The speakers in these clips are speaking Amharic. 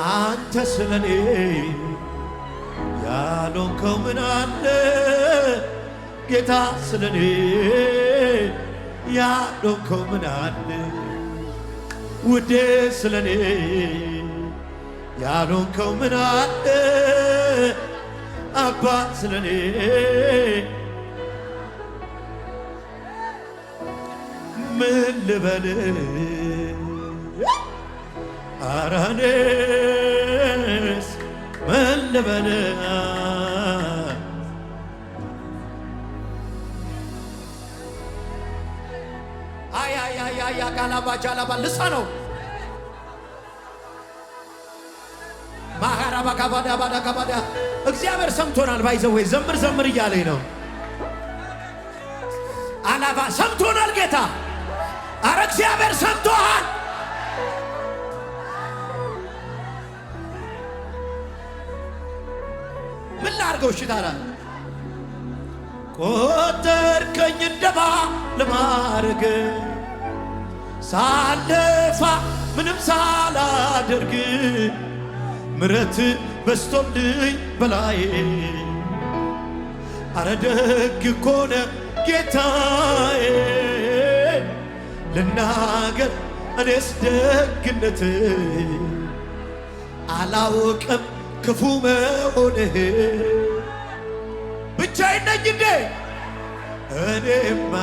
አንተ ስለኔ ያልሆንከው ምን አለ ጌታ ስለኔ ያልሆንከው ምን አለ ውዴ ስለኔ ያልሆንከው ምን አለ አባ ስለኔ ምን ልበል ኧረ እኔስ ምን ልበል አያ ጋላባጃላባ ልሳነው ማሃራባ ካባዳ ባዳ ካባዳ እግዚአብሔር ሰምቶናል። ባይዘው ዘምር ዘምር እያለኝ ነው። አላባ ሰምቶናል ጌታ። አረ እግዚአብሔር ሰምቶሃል። ምን ላድርገው? እሺ ታዲያ ቆጠርከኝ እንደባ ለማድረግ ሳለፋ ምንም ሳላደርግ ምረት በስቶልኝ በላይ አረ ደግ ኮነ ጌታዬ ልናገር እኔስ ደግነት አላውቅም ክፉ መሆንህ ብቻዬን ነኝ እንዴ እኔማ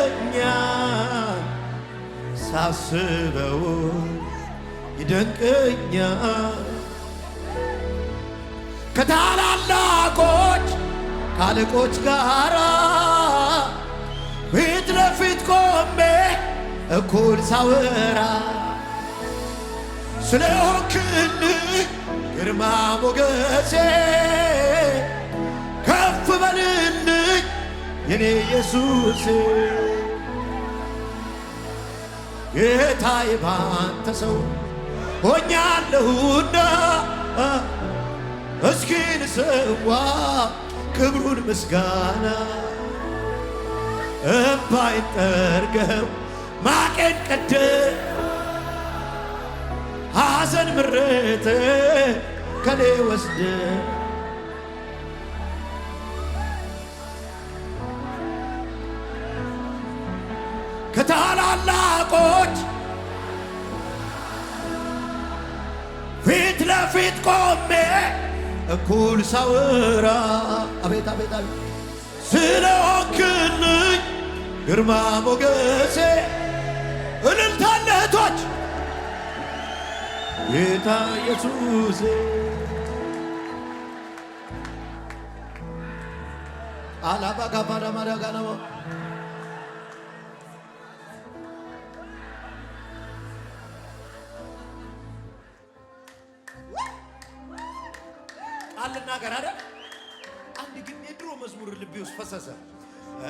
ገርመኸኛል ሳስበው ይደንቀኛል ከታላላቆች ካለቆች ጋራ ፊት ለፊት ቆሜ እኩል ሳወራ ስለሆንክልኝ ግርማ ሞገሴ ከፍ በልልኝ የኔ ኢየሱስ ጌታዬ ባንተ ሰው ሆኛለሁና እስኪ ልሰዋ ክብሩን ምስጋና እምባዬን ጠርገው ማቄን ቀደ ሐዘን ምሬት ከኔ ወስደ ከታላላቆች ፊት ለፊት ቆሜ እኩል ሳወራ አቤት አቤት አቤት ስለሆንክልኝ ግርማ ሞገሴ እልልታ ለእህቶች ጌታ ኢየሱስ አላባጋ ባዳማዳጋናማ አልናገር አይደል? አንድ ግን የድሮ መዝሙር ልቤ ውስጥ ፈሰሰ።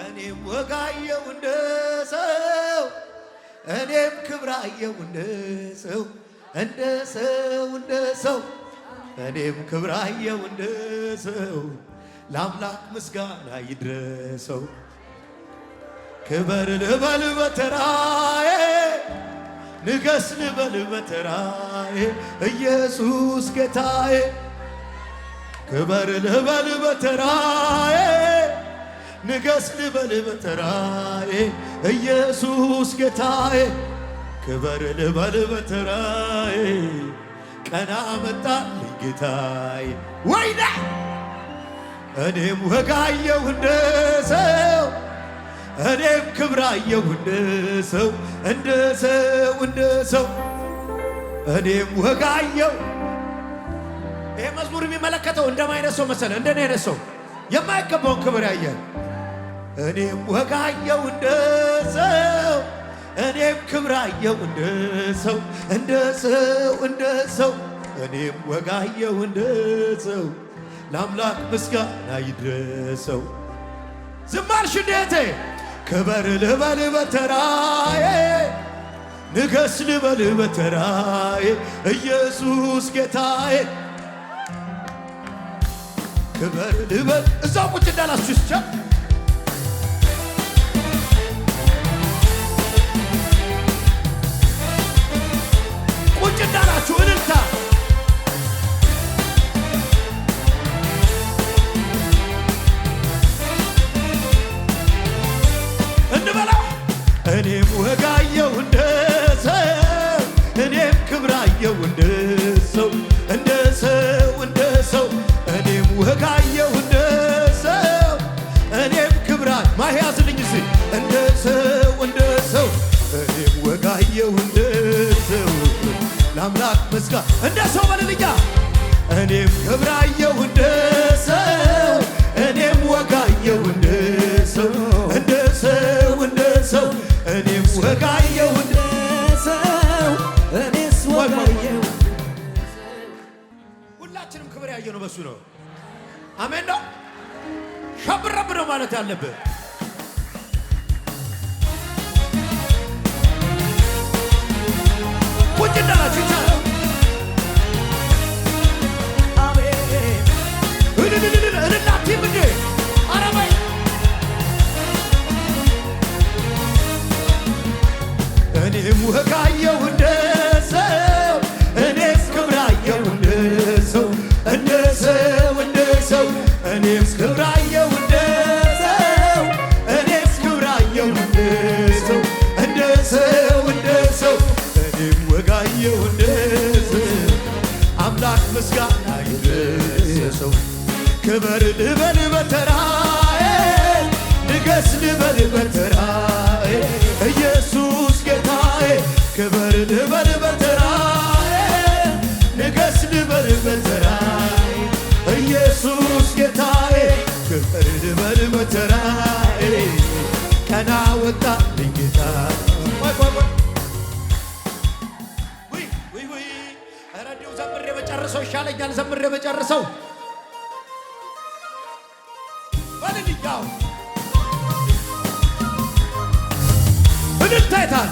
እኔም ወጋየው እንደ ሰው እኔም ክብራየው እንደ ሰው እንደ ሰው እንደ ሰው እኔም ክብራየው እንደ ሰው ለአምላክ ምስጋና ይድረሰው። ክበር ልበል በተራዬ ንገስ ልበል በተራዬ ኢየሱስ ጌታዬ ክበር ልበል በተራዬ ንገስ ልበል በተራዬ ኢየሱስ ጌታዬ ክበር ልበል በተራዬ ቀና መጣልኝ ጌታዬ ወይኔ እኔም ወጋየሁ እንደ ሰው እኔም ክብራየሁ እንደ ሰው እንደ ሰው እንደ ሰው እኔም ወጋየሁ። ይሄ መዝሙር የሚመለከተው እንደማይነት ሰው መሰለ እንደኔ አይነት ሰው የማይገባውን ክብር ያየ እኔም ወጋየሁ እንደ ሰው እኔም ክብራየሁ እንደ ሰው እንደ ሰው እንደ ሰው እኔም ወጋየሁ እንደ ሰው ለአምላክ ምስጋና ይድረሰው። ዝማርሽ እንዴቴ ክበር ልበል በተራዬ ንገስ ልበል በተራዬ ኢየሱስ ጌታዬ ክበር ልበል እዛው ቁጭ እንዳላችሁ ይስቻ እኔም ወጋየሁ እንደ ሰው እኔም ክብራየሁ እንደ ሰው እንደ ሰው እንደ ሰው እኔም ወጋየሁ እንደ ሰው እኔም ክብራ ማያዝልኝ ሲ እንደ ሰው እኔም ወጋየሁ እንደ ሰው ለአምላክ ምስጋና እንደ ሰው በልልኛ እኔም ክብራየሁ እንደ ሰው እኔም ወጋየሁ እንደ ሰው እንደ ሰው እኔም ወጋየሁ እንደ ሰው እኔስ ወጋየሁ ሁላችንም ክብር ያየነው በሱ ነው። አሜን ነው። ሸብረብ ነው ማለት ያለብህ ቁጭ እንዳላችሁ ይቻላል። እልላቲም እንዴ አረባይ እኔም ወጋየሁ እንደ ሰው እኔስ ክብራየሁ እንደ ሰው እንደ ሰው እኔም ክብራየሁ እንደ ሰው እኔስ ክብራየሁ እንደ ሰው እኔም ወጋየሁ እንደ ሰው አምላክ ምስጋና ይድረሰው። ክበር ልበል በተራዬ ንገስ ልበል በተራዬ ኢየሱስ ጌታዬ ክበር ልበል በተራዬ ንገስ ልበል በተራዬ ኢየሱስ ጌታዬ ክበር ልበል በተራዬ ቀና ወጣልኝ ጌታ ኧረ እንዲሁ ዘምሬ መጨረሰው ይሻለኛል። ዘምሬ መጨረሰው በልልኛው እንታይታል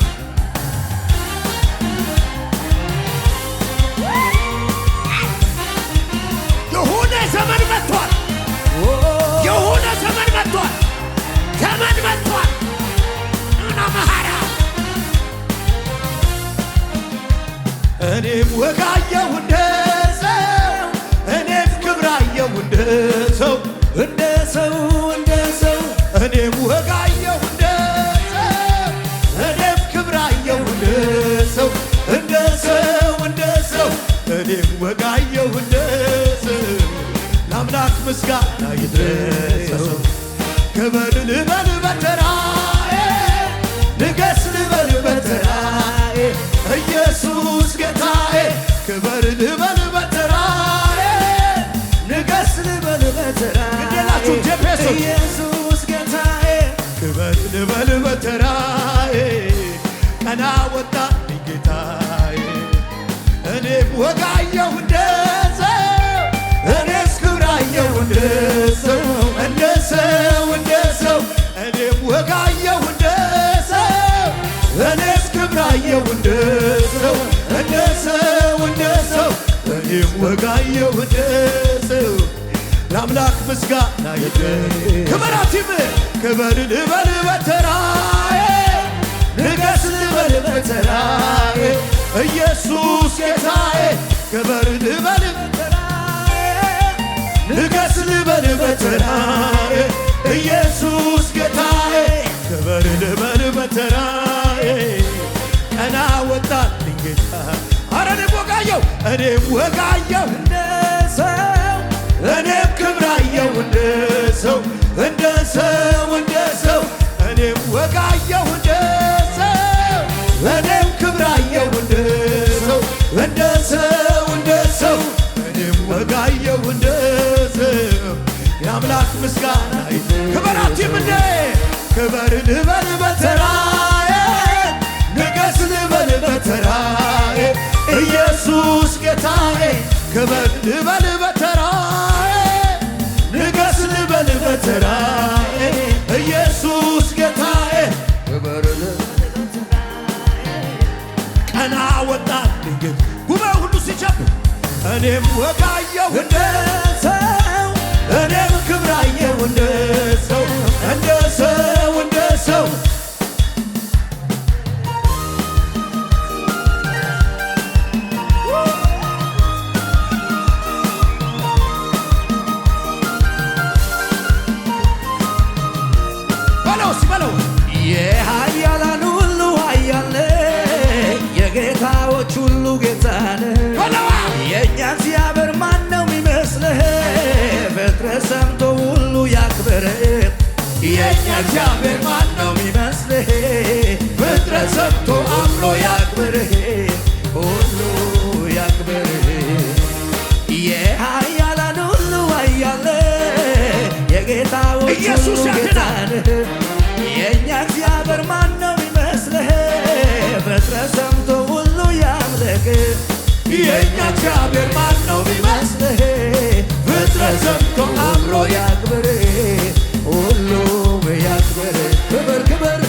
የሆነ ዘመን መጥቷል። የሆነ ዘመን መጥቷል። ዘመን መጥቷል። እና መሃራ እኔም ወጋየሁ እንደ ሰው እኔም ክብራየሁ እንደ ሰው እኔም ወጋየሁ እንደ ሰው እኔም ክብራየሁ እንደ ሰው እኔም ወጋየሁ እንደ ሰው ለአምላክ ምስጋና ይድረሰው። ክበር ልበል በተራዬ ንገስ ልበል በተራዬ ኢየሱስ ጌታዬ ክበር ልበል በተራዬ ንገስ ልበል በተራዬ ግዴላችሁ ጄፔሶ ኢየሱስ ጌታዬ ክበር ልበል በተራዬ ቀና ወጣልኝ ጌታዬ እኔም ወጋየሁ እንደ ሰው እኔስ ክብራየሁ እንደ ሰው እኔም ወጋየሁ እንደ ሰው እኔስ ክብራየሁ እንደ ሰው እኔም ወጋየሁ እንደ ሰው ለአምላክ ምስጋና ይድረስ። ክበራቲም ክበር ልበል በተራዬ ንገስ ልበል በተራዬ ኢየሱስ ጌታዬ ክበር ልበል በተራዬ ንገስ ልበል በተራዬ ኢየሱስ ጌታዬ ክበር ልበል በተራዬ ቀና ወጣልኝ ጌታ አረ እኔም ወጋየሁ እንደ ሰው እኔም ክብራየሁ እንደ ሰው እኔም ወጋየሁ እንደ ሰው እኔም ክብራየሁ እንደ ሰው እኔም ወጋየሁ እንደ ሰው የአምላክ ምስጋና ክበራቲም እንዴ ክበር ልበል በተራዬ ንገስ ልበል በተራዬ ኢየሱስ ጌታዬ ክበር ልበል በተራዬ ንገስ ልበል በተራዬ ኢየሱስ ጌታዬ ክበር ልበል በተራዬ ቀና ወጣልኝ ጉባኤው ሁሉ ሲጨብጥ እኔም ወጋየሁ እንደ ሰው እኔም ክብራየሁ እንደ ሰው በለው የኃያላኑ የእኛ እግዚአብሔር ማን ነው የሚመስልህ? ፍጥረት ሰምቶ ሁሉ ያክብርህ። የእኛ እግዚአብሔር ማን ነው የሚመስልህ? ፍጥረት ሰምቶ አምኖ ያክብርህ፣ ሁሉ ያክብርህ። የኃያላን ሁሉ ኃያል የጌታዎች ኢየሱስ ሁሉ ጌታ ነህ። የእኛ እግዚአብሔር ማን ነው የሚመስልህ? ፍጥረት ሰምቶ ሁሉ ያምልክ። የእኛ እግዚአብሔር ማን ነው የሚመስልህ? ፍጥረት ሰምቶ አምሮ ያክብርህ፣ ሁሉም ያክብርህ። ክብር ክብር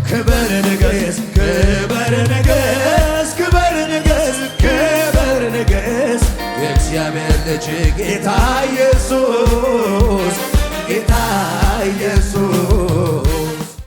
ክብር ንገስ፣ ክብር ንገስ፣ ክብር ንገስ፣ ክብር ንገስ። የእግዚአብሔር ልጅ ጌታ ኢየሱስ